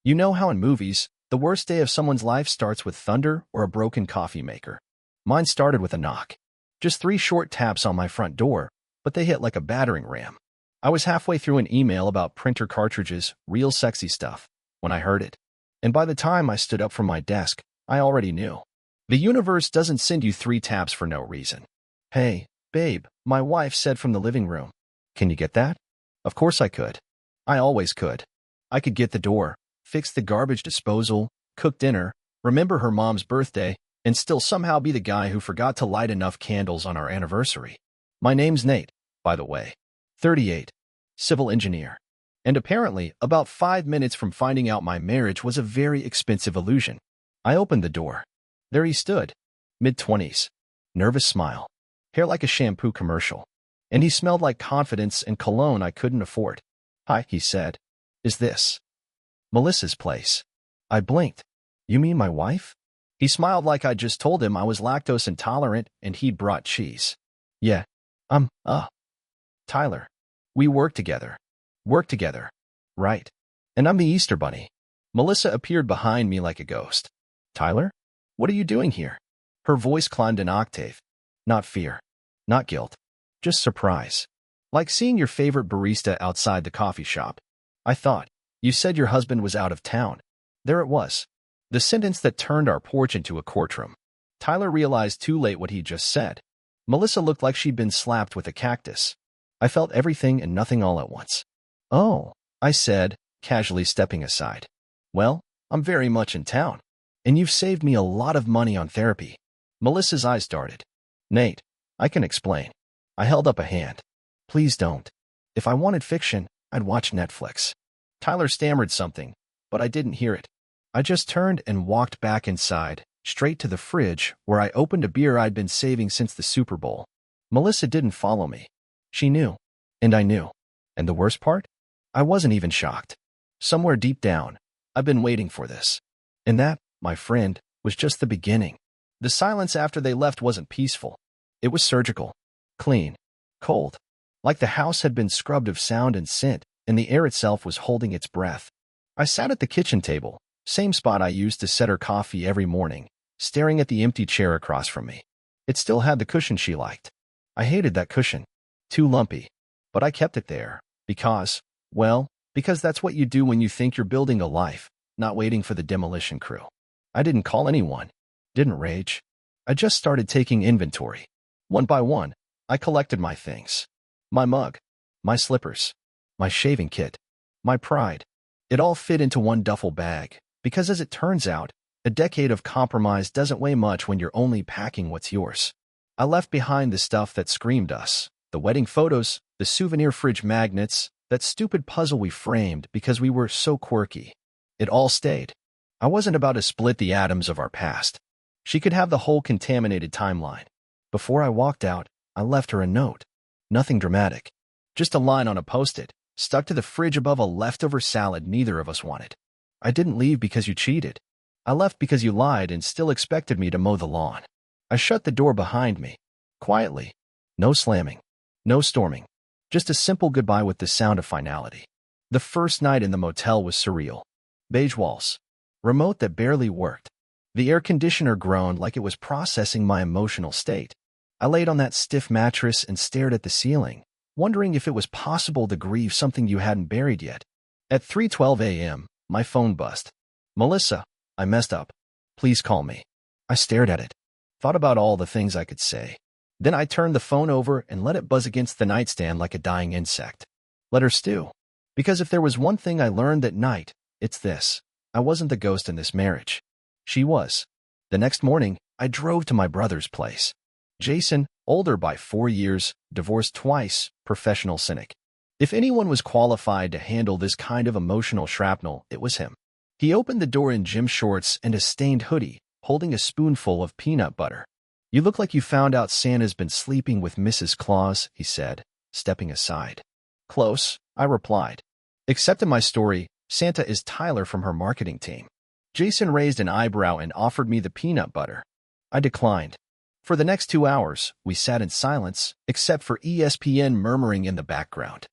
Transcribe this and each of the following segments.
You know how in movies, the worst day of someone's life starts with thunder or a broken coffee maker. Mine started with a knock. Just 3 short taps on my front door, but they hit like a battering ram. I was halfway through an email about printer cartridges, real sexy stuff, when I heard it. And by the time I stood up from my desk, I already knew. The universe doesn't send you 3 taps for no reason. "Hey, babe," my wife said from the living room. "Can you get that?" Of course I could. I always could. I could get the door, fix the garbage disposal, cook dinner, remember her mom's birthday, and still somehow be the guy who forgot to light enough candles on our anniversary. My name's Nate, by the way. 38. Civil engineer. And apparently, about 5 minutes from finding out my marriage was a very expensive illusion. I opened the door. There he stood, mid-20s, nervous smile, hair like a shampoo commercial. And he smelled like confidence and cologne I couldn't afford. "Hi," he said. "Is this Melissa's place?" I blinked. "You mean my wife?" He smiled like I'd just told him I was lactose intolerant and he'd brought cheese. "Yeah, Tyler. We work together. Work together. Right. And I'm the Easter Bunny." Melissa appeared behind me like a ghost. "Tyler? What are you doing here?" Her voice climbed an octave. Not fear. Not guilt. Just surprise. Like seeing your favorite barista outside the coffee shop. I thought, "You said your husband was out of town." There it was. The sentence that turned our porch into a courtroom. Tyler realized too late what he just said. Melissa looked like she'd been slapped with a cactus. I felt everything and nothing all at once. "Oh," I said, casually stepping aside. "Well, I'm very much in town. And you've saved me a lot of money on therapy." Melissa's eyes darted. "Nate, I can explain." I held up a hand. "Please don't. If I wanted fiction, I'd watch Netflix." Tyler stammered something, but I didn't hear it. I just turned and walked back inside, straight to the fridge, where I opened a beer I'd been saving since the Super Bowl. Melissa didn't follow me. She knew. And I knew. And the worst part? I wasn't even shocked. Somewhere deep down, I've been waiting for this. And that, my friend, was just the beginning. The silence after they left wasn't peaceful. It was surgical. Clean. Cold. Like the house had been scrubbed of sound and scent, and the air itself was holding its breath. I sat at the kitchen table, same spot I used to set her coffee every morning, staring at the empty chair across from me. It still had the cushion she liked. I hated that cushion. Too lumpy. But I kept it there, because that's what you do when you think you're building a life, not waiting for the demolition crew. I didn't call anyone. Didn't rage. I just started taking inventory. One by one, I collected my things. My mug. My slippers. My shaving kit. My pride. It all fit into one duffel bag, because as it turns out, a decade of compromise doesn't weigh much when you're only packing what's yours. I left behind the stuff that screamed us, the wedding photos, the souvenir fridge magnets, that stupid puzzle we framed because we were so quirky. It all stayed. I wasn't about to split the atoms of our past. She could have the whole contaminated timeline. Before I walked out, I left her a note. Nothing dramatic. Just a line on a post-it, stuck to the fridge above a leftover salad neither of us wanted. "I didn't leave because you cheated. I left because you lied and still expected me to mow the lawn." I shut the door behind me. Quietly. No slamming. No storming. Just a simple goodbye with the sound of finality. The first night in the motel was surreal. Beige walls. Remote that barely worked. The air conditioner groaned like it was processing my emotional state. I laid on that stiff mattress and stared at the ceiling, wondering if it was possible to grieve something you hadn't buried yet. At 3:12 a.m., my phone buzzed. "Melissa, I messed up. Please call me." I stared at it. Thought about all the things I could say. Then I turned the phone over and let it buzz against the nightstand like a dying insect. Let her stew. Because if there was one thing I learned that night, it's this. I wasn't the ghost in this marriage. She was. The next morning, I drove to my brother's place. Jason, older by 4 years, divorced twice, professional cynic. If anyone was qualified to handle this kind of emotional shrapnel, it was him. He opened the door in gym shorts and a stained hoodie, holding a spoonful of peanut butter. "You look like you found out Santa's been sleeping with Mrs. Claus," he said, stepping aside. "Close," I replied. Except in my story, Santa is Tyler from her marketing team. Jason raised an eyebrow and offered me the peanut butter. I declined. For the next 2 hours, we sat in silence, except for ESPN murmuring in the background.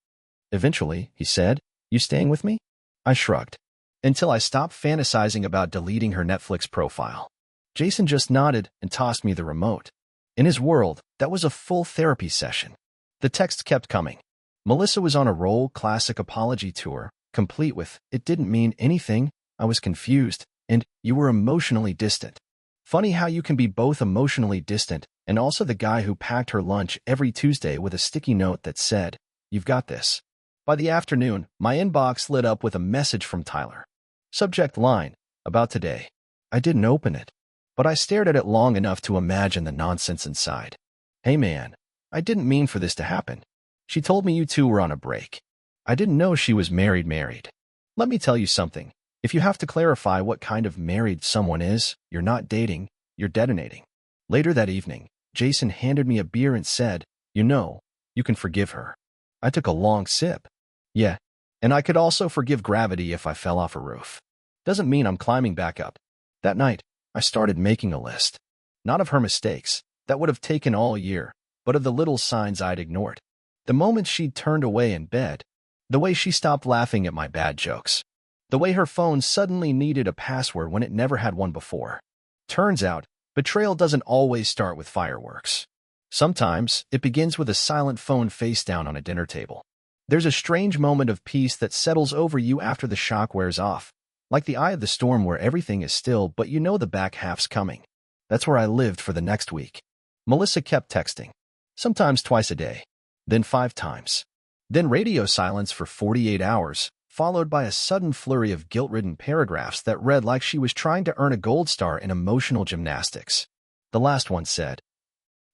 Eventually, he said, "You staying with me?" I shrugged. until I stopped fantasizing about deleting her Netflix profile. Jason just nodded and tossed me the remote. In his world, that was a full therapy session. The texts kept coming. Melissa was on a roll classic apology tour, complete with, "It didn't mean anything, I was confused," and "You were emotionally distant." Funny how you can be both emotionally distant and also the guy who packed her lunch every Tuesday with a sticky note that said, "You've got this." By the afternoon, my inbox lit up with a message from Tyler. Subject line, "About today." I didn't open it, but I stared at it long enough to imagine the nonsense inside. "Hey man, I didn't mean for this to happen. She told me you two were on a break. I didn't know she was married. Let me tell you something. If you have to clarify what kind of married someone is, you're not dating, you're detonating." Later that evening, Jason handed me a beer and said, "You know, you can forgive her." I took a long sip. Yeah, and I could also forgive gravity if I fell off a roof. Doesn't mean I'm climbing back up. That night, I started making a list. Not of her mistakes, that would have taken all year, but of the little signs I'd ignored. The moment she'd turned away in bed, the way she stopped laughing at my bad jokes, the way her phone suddenly needed a password when it never had one before. Turns out, betrayal doesn't always start with fireworks. Sometimes, it begins with a silent phone face down on a dinner table. There's a strange moment of peace that settles over you after the shock wears off, like the eye of the storm where everything is still but you know the back half's coming. That's where I lived for the next week. Melissa kept texting, sometimes twice a day, then 5 times. Then radio silence for 48 hours, followed by a sudden flurry of guilt-ridden paragraphs that read like she was trying to earn a gold star in emotional gymnastics. The last one said,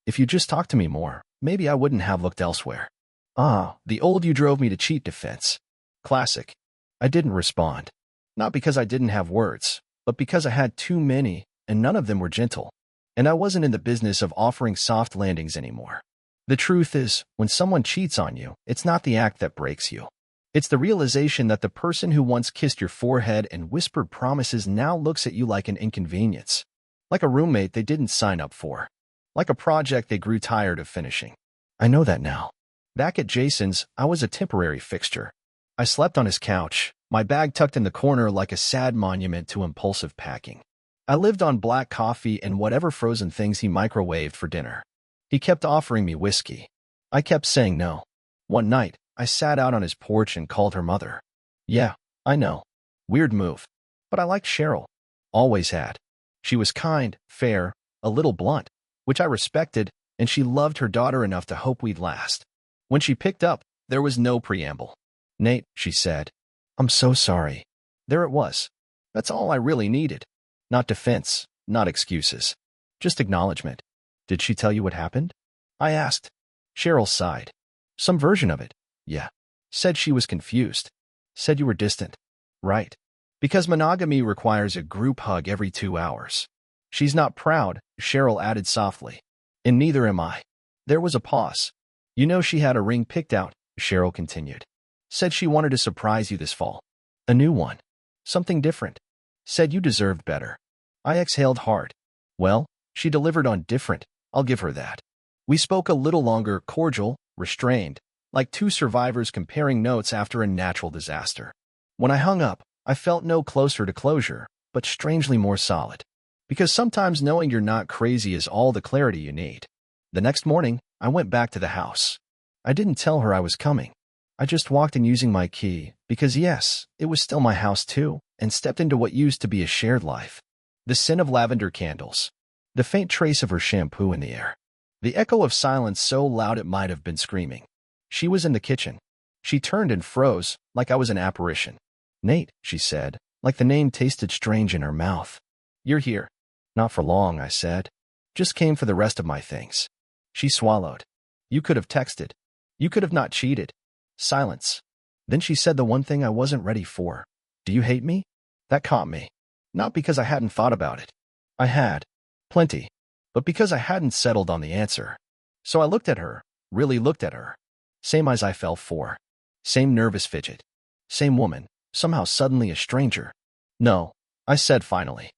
"If you just talked to me more, maybe I wouldn't have looked elsewhere." Ah, the old "you drove me to cheat" defense. Classic. I didn't respond. Not because I didn't have words, but because I had too many, and none of them were gentle. And I wasn't in the business of offering soft landings anymore. The truth is, when someone cheats on you, it's not the act that breaks you. It's the realization that the person who once kissed your forehead and whispered promises now looks at you like an inconvenience. Like a roommate they didn't sign up for. Like a project they grew tired of finishing. I know that now. Back at Jason's, I was a temporary fixture. I slept on his couch, my bag tucked in the corner like a sad monument to impulsive packing. I lived on black coffee and whatever frozen things he microwaved for dinner. He kept offering me whiskey. I kept saying no. One night, I sat out on his porch and called her mother. Yeah, I know. Weird move. But I liked Cheryl. Always had. She was kind, fair, a little blunt, which I respected, and she loved her daughter enough to hope we'd last. When she picked up, there was no preamble. "Nate," she said, "I'm so sorry." There it was. That's all I really needed. Not defense, not excuses. Just acknowledgement. "Did she tell you what happened?" I asked. Cheryl sighed. "Some version of it. Yeah. Said she was confused. Said you were distant." Right. Because monogamy requires a group hug every 2 hours. "She's not proud," Cheryl added softly. "And neither am I." There was a pause. "You know she had a ring picked out," Cheryl continued. "Said she wanted to surprise you this fall. A new one. Something different. Said you deserved better." I exhaled hard. Well, she delivered on different, I'll give her that. We spoke a little longer, cordial, restrained, like two survivors comparing notes after a natural disaster. When I hung up, I felt no closer to closure, but strangely more solid. Because sometimes knowing you're not crazy is all the clarity you need. The next morning, I went back to the house. I didn't tell her I was coming. I just walked in using my key, because yes, it was still my house too, and stepped into what used to be a shared life. The scent of lavender candles. The faint trace of her shampoo in the air. The echo of silence so loud it might have been screaming. She was in the kitchen. She turned and froze, like I was an apparition. "Nate," she said, like the name tasted strange in her mouth. "You're here." "Not for long," I said. "Just came for the rest of my things." She swallowed. "You could have texted. You could have not cheated." Silence. Then she said the one thing I wasn't ready for. "Do you hate me?" That caught me. Not because I hadn't thought about it. I had. Plenty. But because I hadn't settled on the answer. So I looked at her, really looked at her. Same eyes I fell for. Same nervous fidget. Same woman, somehow suddenly a stranger. "No," I said finally.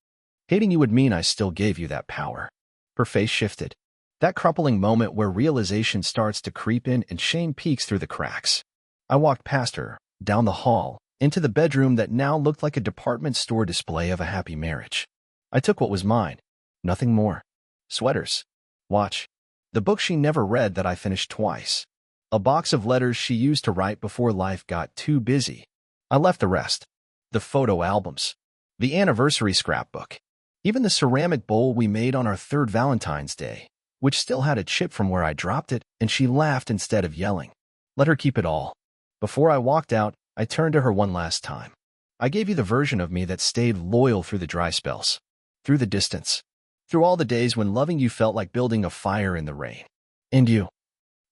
"Hating you would mean I still gave you that power." Her face shifted. That crippling moment where realization starts to creep in and shame peeks through the cracks. I walked past her, down the hall, into the bedroom that now looked like a department store display of a happy marriage. I took what was mine. Nothing more. Sweaters. Watch. The book she never read that I finished twice. A box of letters she used to write before life got too busy. I left the rest. The photo albums. The anniversary scrapbook. Even the ceramic bowl we made on our third Valentine's Day, which still had a chip from where I dropped it, and she laughed instead of yelling. Let her keep it all. Before I walked out, I turned to her one last time. I gave you the version of me that stayed loyal through the dry spells, through the distance, through all the days when loving you felt like building a fire in the rain. And you.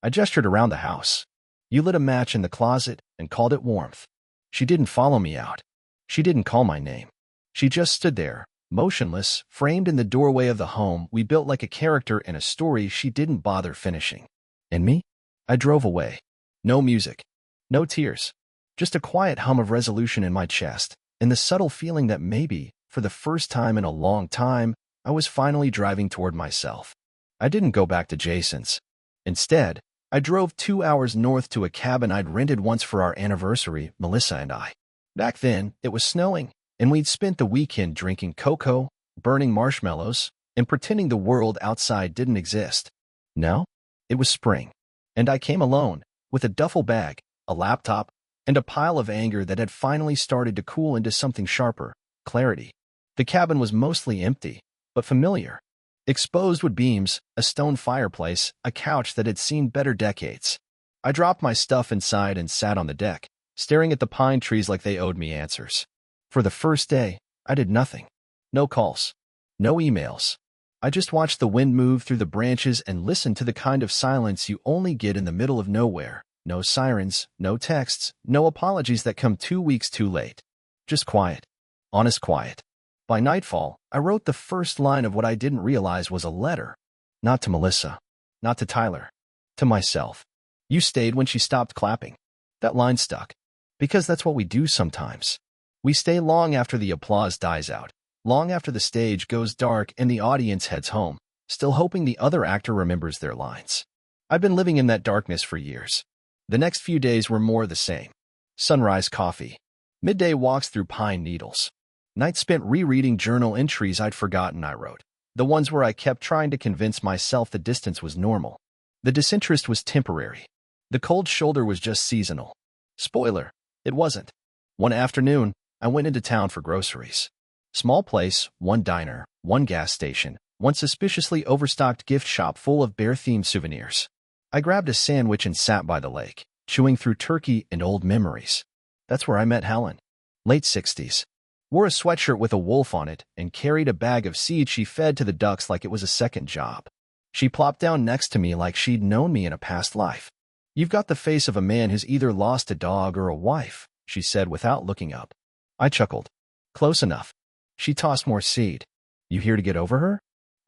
I gestured around the house. You lit a match in the closet and called it warmth. She didn't follow me out. She didn't call my name. She just stood there, motionless, framed in the doorway of the home we built like a character in a story she didn't bother finishing. And me? I drove away. No music. No tears. Just a quiet hum of resolution in my chest, and the subtle feeling that maybe, for the first time in a long time, I was finally driving toward myself. I didn't go back to Jason's. Instead, I drove 2 hours north to a cabin I'd rented once for our anniversary, Melissa and I. Back then, it was snowing, and we'd spent the weekend drinking cocoa, burning marshmallows, and pretending the world outside didn't exist. Now, it was spring, and I came alone, with a duffel bag, a laptop, and a pile of anger that had finally started to cool into something sharper, clarity. The cabin was mostly empty, but familiar. Exposed wood beams, a stone fireplace, a couch that had seen better decades. I dropped my stuff inside and sat on the deck, staring at the pine trees like they owed me answers. For the first day, I did nothing. No calls. No emails. I just watched the wind move through the branches and listened to the kind of silence you only get in the middle of nowhere. No sirens, no texts, no apologies that come 2 weeks too late. Just quiet. Honest quiet. By nightfall, I wrote the first line of what I didn't realize was a letter. Not to Melissa. Not to Tyler. To myself. You stayed when she stopped clapping. That line stuck. Because that's what we do sometimes. We stay long after the applause dies out, long after the stage goes dark and the audience heads home, still hoping the other actor remembers their lines. I've been living in that darkness for years. The next few days were more the same. Sunrise coffee. Midday walks through pine needles. Nights spent rereading journal entries I'd forgotten I wrote. The ones where I kept trying to convince myself the distance was normal. The disinterest was temporary. The cold shoulder was just seasonal. Spoiler, it wasn't. One afternoon, I went into town for groceries. Small place, one diner, one gas station, one suspiciously overstocked gift shop full of bear-themed souvenirs. I grabbed a sandwich and sat by the lake, chewing through turkey and old memories. That's where I met Helen. Late 60s. Wore a sweatshirt with a wolf on it and carried a bag of seed she fed to the ducks like it was a second job. She plopped down next to me like she'd known me in a past life. You've got the face of a man who's either lost a dog or a wife, she said without looking up. I chuckled. Close enough. She tossed more seed. You here to get over her?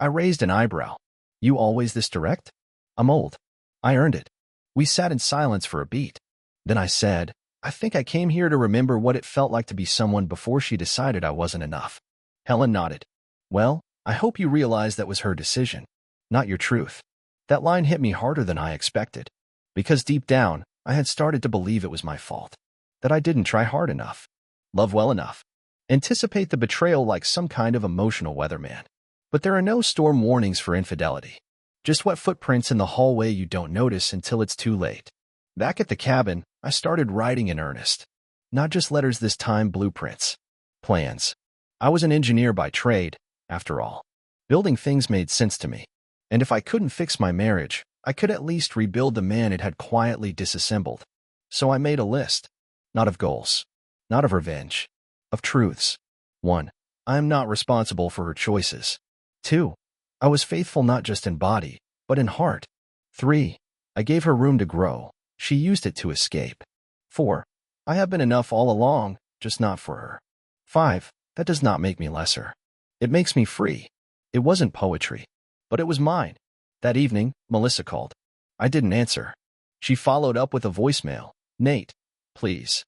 I raised an eyebrow. You always this direct? I'm old. I earned it. We sat in silence for a beat. Then I said, I think I came here to remember what it felt like to be someone before she decided I wasn't enough. Helen nodded. Well, I hope you realize that was her decision, not your truth. That line hit me harder than I expected. Because deep down, I had started to believe it was my fault. That I didn't try hard enough. Love well enough. Anticipate the betrayal like some kind of emotional weatherman. But there are no storm warnings for infidelity. Just wet footprints in the hallway you don't notice until it's too late. Back at the cabin, I started writing in earnest. Not just letters this time, blueprints. Plans. I was an engineer by trade, after all. Building things made sense to me. And if I couldn't fix my marriage, I could at least rebuild the man it had quietly disassembled. So I made a list. Not of goals. Not of revenge. Of truths. 1. I am not responsible for her choices. 2. I was faithful not just in body, but in heart. 3. I gave her room to grow. She used it to escape. 4. I have been enough all along, just not for her. 5. That does not make me lesser. It makes me free. It wasn't poetry, but it was mine. That evening, Melissa called. I didn't answer. She followed up with a voicemail. Nate, please.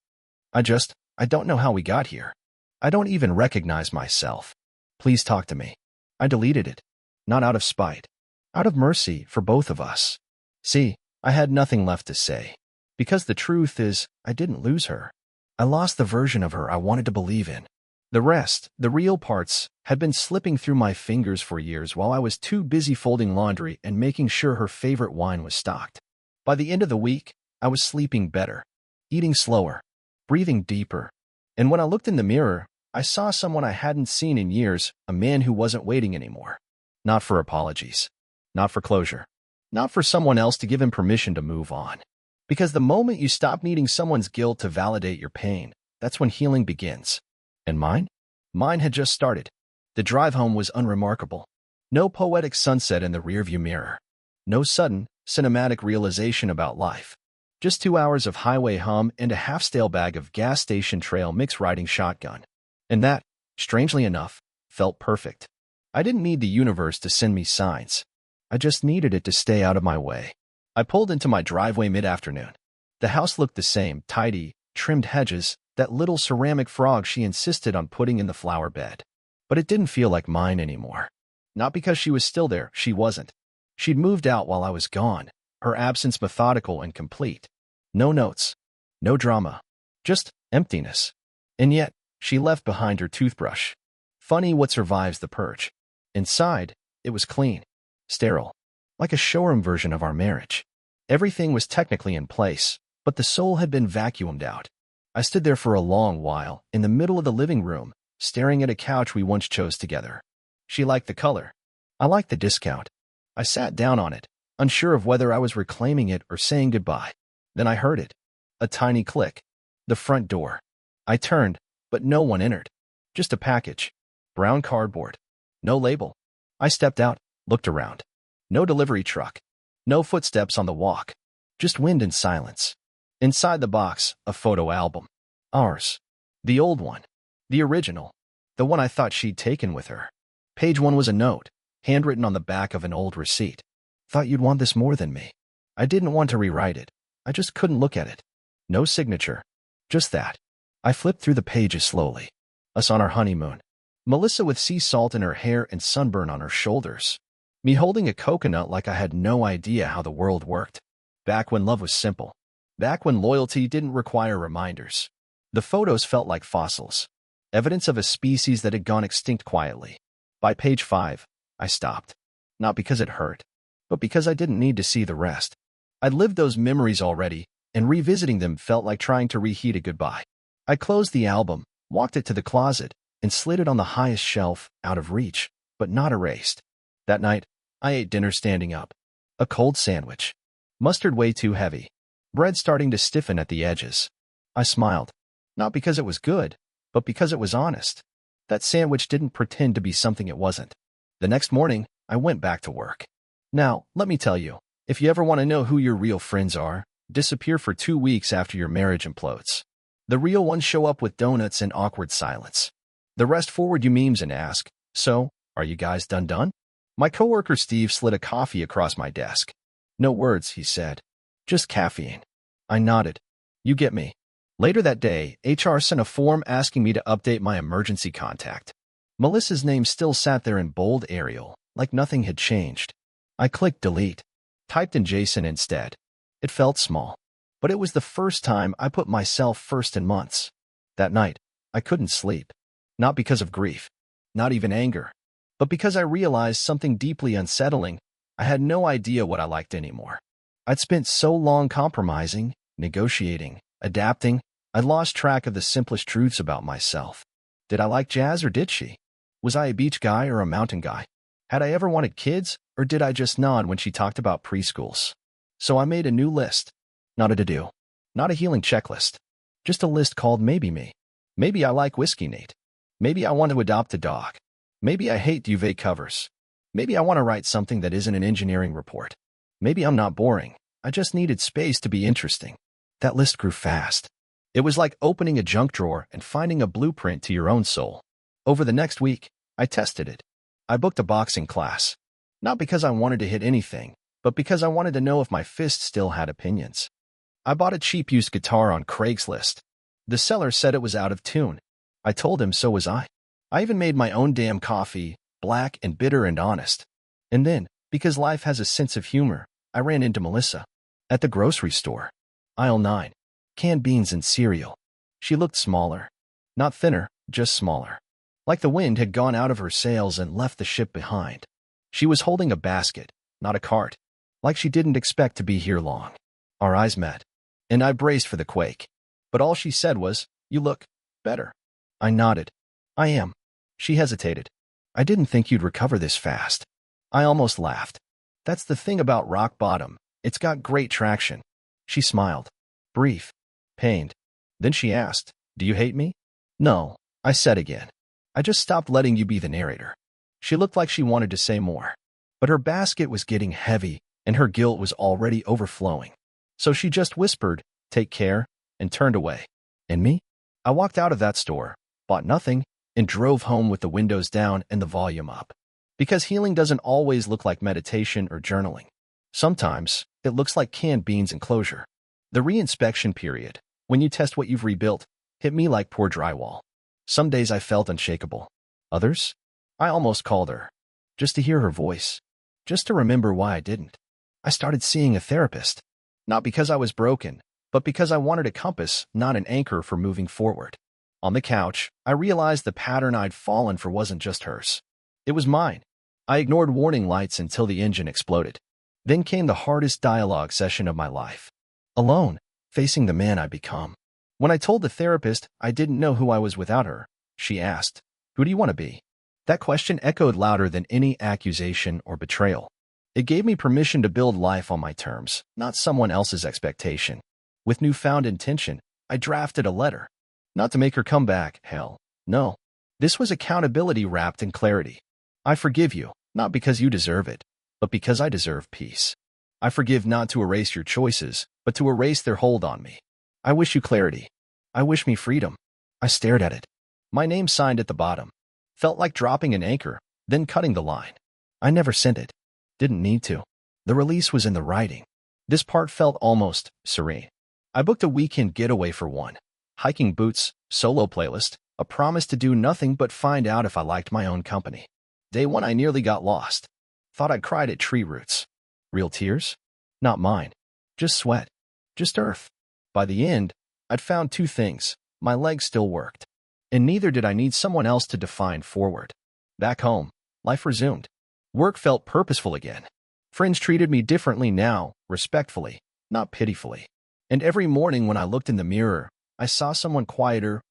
I don't know how we got here. I don't even recognize myself. Please talk to me. I deleted it. Not out of spite. Out of mercy for both of us. See, I had nothing left to say. Because the truth is, I didn't lose her. I lost the version of her I wanted to believe in. The rest, the real parts, had been slipping through my fingers for years while I was too busy folding laundry and making sure her favorite wine was stocked. By the end of the week, I was sleeping better, eating slower, breathing deeper. And when I looked in the mirror, I saw someone I hadn't seen in years, a man who wasn't waiting anymore. Not for apologies. Not for closure. Not for someone else to give him permission to move on. Because the moment you stop needing someone's guilt to validate your pain, that's when healing begins. And mine? Mine had just started. The drive home was unremarkable. No poetic sunset in the rearview mirror. No sudden, cinematic realization about life. Just 2 hours of highway hum and a half-stale bag of gas station trail mix riding shotgun. And that, strangely enough, felt perfect. I didn't need the universe to send me signs. I just needed it to stay out of my way. I pulled into my driveway mid-afternoon. The house looked the same, tidy, trimmed hedges, that little ceramic frog she insisted on putting in the flower bed. But it didn't feel like mine anymore. Not because she was still there, she wasn't. She'd moved out while I was gone, her absence methodical and complete. No notes. No drama. Just emptiness. And yet, she left behind her toothbrush. Funny what survives the purge. Inside, it was clean. Sterile. Like a showroom version of our marriage. Everything was technically in place, but the soul had been vacuumed out. I stood there for a long while, in the middle of the living room, staring at a couch we once chose together. She liked the color. I liked the discount. I sat down on it, unsure of whether I was reclaiming it or saying goodbye. Then I heard it. A tiny click. The front door. I turned, but no one entered. Just a package. Brown cardboard. No label. I stepped out, looked around. No delivery truck. No footsteps on the walk. Just wind and silence. Inside the box, a photo album. Ours. The old one. The original. The one I thought she'd taken with her. Page 1 was a note, handwritten on the back of an old receipt. Thought you'd want this more than me. I didn't want to rewrite it. I just couldn't look at it. No signature. Just that. I flipped through the pages slowly. Us on our honeymoon. Melissa with sea salt in her hair and sunburn on her shoulders. Me holding a coconut like I had no idea how the world worked. Back when love was simple. Back when loyalty didn't require reminders. The photos felt like fossils. Evidence of a species that had gone extinct quietly. By page 5, I stopped. Not because it hurt, but because I didn't need to see the rest. I'd lived those memories already, and revisiting them felt like trying to reheat a goodbye. I closed the album, walked it to the closet, and slid it on the highest shelf, out of reach, but not erased. That night, I ate dinner standing up. A cold sandwich. Mustard way too heavy. Bread starting to stiffen at the edges. I smiled. Not because it was good, but because it was honest. That sandwich didn't pretend to be something it wasn't. The next morning, I went back to work. Now, let me tell you, if you ever want to know who your real friends are, disappear for 2 weeks after your marriage implodes. The real ones show up with donuts and awkward silence. The rest forward you memes and ask, so, are you guys done? My coworker Steve slid a coffee across my desk. No words, he said. Just caffeine. I nodded. You get me. Later that day, HR sent a form asking me to update my emergency contact. Melissa's name still sat there in bold Arial, like nothing had changed. I clicked delete. Typed in Jason instead. It felt small, but it was the first time I put myself first in months. That night, I couldn't sleep. Not because of grief, not even anger, but because I realized something deeply unsettling. I had no idea what I liked anymore. I'd spent so long compromising, negotiating, adapting, I'd lost track of the simplest truths about myself. Did I like jazz or did she? Was I a beach guy or a mountain guy? Had I ever wanted kids, or did I just nod when she talked about preschools? So I made a new list. Not a to-do. Not a healing checklist. Just a list called Maybe Me. Maybe I like Whiskey Nate. Maybe I want to adopt a dog. Maybe I hate duvet covers. Maybe I want to write something that isn't an engineering report. Maybe I'm not boring. I just needed space to be interesting. That list grew fast. It was like opening a junk drawer and finding a blueprint to your own soul. Over the next week, I tested it. I booked a boxing class. Not because I wanted to hit anything, but because I wanted to know if my fist still had opinions. I bought a cheap used guitar on Craigslist. The seller said it was out of tune. I told him so was I. I even made my own damn coffee, black and bitter and honest. And then, because life has a sense of humor, I ran into Melissa. At the grocery store. Aisle 9. Canned beans and cereal. She looked smaller. Not thinner, just smaller. Like the wind had gone out of her sails and left the ship behind. She was holding a basket, not a cart. Like she didn't expect to be here long. Our eyes met, and I braced for the quake. But all she said was, "You look better." I nodded. "I am." She hesitated. "I didn't think you'd recover this fast." I almost laughed. "That's the thing about rock bottom. It's got great traction." She smiled. Brief. Pained. Then she asked, "Do you hate me?" "No," I said again. "I just stopped letting you be the narrator." She looked like she wanted to say more. But her basket was getting heavy, and her guilt was already overflowing. So she just whispered, "Take care," and turned away. And me? I walked out of that store, bought nothing, and drove home with the windows down and the volume up. Because healing doesn't always look like meditation or journaling. Sometimes, it looks like canned beans and closure. The reinspection period, when you test what you've rebuilt, hit me like poor drywall. Some days I felt unshakable. Others? I almost called her. Just to hear her voice. Just to remember why I didn't. I started seeing a therapist. Not because I was broken, but because I wanted a compass, not an anchor for moving forward. On the couch, I realized the pattern I'd fallen for wasn't just hers. It was mine. I ignored warning lights until the engine exploded. Then came the hardest dialogue session of my life. Alone, facing the man I'd become. When I told the therapist I didn't know who I was without her, she asked, "Who do you want to be?" That question echoed louder than any accusation or betrayal. It gave me permission to build life on my terms, not someone else's expectation. With newfound intention, I drafted a letter. Not to make her come back, hell, no. This was accountability wrapped in clarity. I forgive you, not because you deserve it, but because I deserve peace. I forgive not to erase your choices, but to erase their hold on me. I wish you clarity. I wish me freedom. I stared at it. My name signed at the bottom. Felt like dropping an anchor, then cutting the line. I never sent it. Didn't need to. The release was in the writing. This part felt almost serene. I booked a weekend getaway for one. Hiking boots, solo playlist, a promise to do nothing but find out if I liked my own company. Day one I nearly got lost. Thought I'd cried at tree roots. Real tears? Not mine. Just sweat. Just earth. By the end, I'd found two things. My legs still worked. And neither did I need someone else to define forward. Back home, life resumed. Work felt purposeful again. Friends treated me differently now, respectfully, not pitifully. And every morning when I looked in the mirror, I saw someone quieter,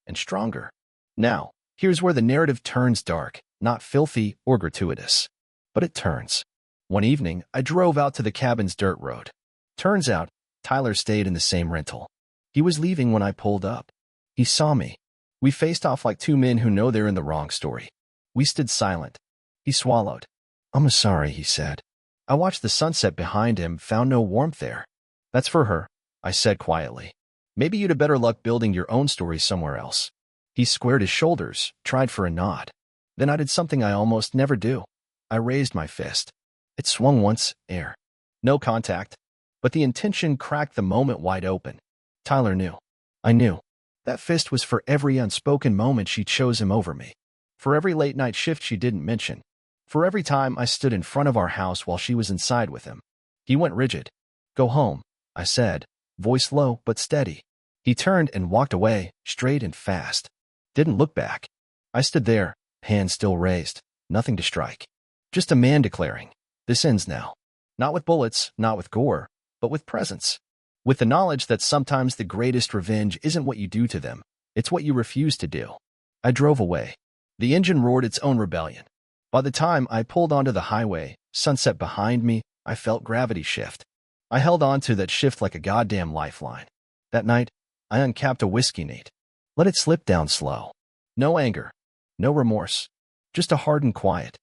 and stronger. Now, here's where the narrative turns dark, not filthy or gratuitous. But it turns. One evening, I drove out to the cabin's dirt road. Turns out, Tyler stayed in the same rental. He was leaving when I pulled up. He saw me. We faced off like two men who know they're in the wrong story. We stood silent. He swallowed. "I'm sorry," he said. I watched the sunset behind him, found no warmth there. "That's for her," I said quietly. "Maybe you'd have better luck building your own story somewhere else." He squared his shoulders, tried for a nod. Then I did something I almost never do. I raised my fist. It swung once, air. No contact. But the intention cracked the moment wide open. Tyler knew. I knew. That fist was for every unspoken moment she chose him over me. For every late-night shift she didn't mention. For every time I stood in front of our house while she was inside with him. He went rigid. "Go home," I said, voice low but steady. He turned and walked away, straight and fast. Didn't look back. I stood there, hands still raised, nothing to strike. Just a man declaring, "This ends now." Not with bullets, not with gore, but with presence. With the knowledge that sometimes the greatest revenge isn't what you do to them, it's what you refuse to do. I drove away. The engine roared its own rebellion. By the time I pulled onto the highway, sunset behind me, I felt gravity shift. I held on to that shift like a goddamn lifeline. That night, I uncapped a whiskey neat. Let it slip down slow. No anger. No remorse. Just a hardened quiet.